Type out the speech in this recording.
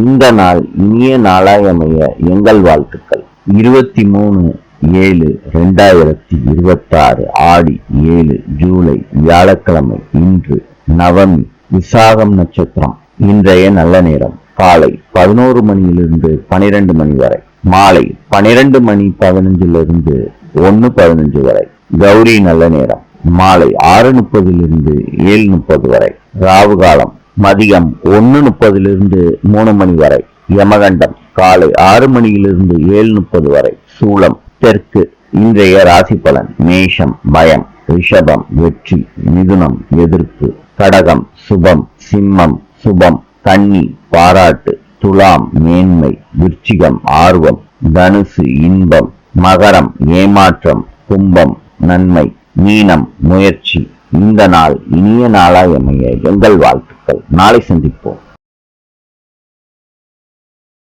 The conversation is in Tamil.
இந்த நாள் இனிய நாளாய் அமைய எங்கள் வாழ்த்துக்கள். 23/7/2026 ஆடி 7 ஜூலை வியாழக்கிழமை. இன்று நவமி, விசாகம் நட்சத்திரம். இன்றைய நல்ல நேரம் காலை 11 மணியிலிருந்து 12 மணி வரை, மாலை 12:15 1:15 வரை. கௌரி நல்ல நேரம் மாலை 6:30 7:30 வரை. ராவு காலம் மதியம் 1:30 3 மணி வரை. யமகண்டம் காலை 6 மணியிலிருந்து 7:30 வரை. சூலம் தெற்கு. இன்றைய ராசி பலன்: மேஷம் பயம், ரிஷபம் வெற்றி, மிதுனம் எதிர்ப்பு, கடகம் சுபம், சிம்மம் சுபம், கன்னி பாராட்டு, துலாம் மேன்மை, விருச்சிகம் ஆர்வம், தனுசு இன்பம், மகரம் ஏமாற்றம், கும்பம் நன்மை, மீனம் முயற்சி. இந்த நாள் இனிய நாளாய் அமைய எங்கள் வாழ்த்துக்கள். நாளை சந்திப்போம்.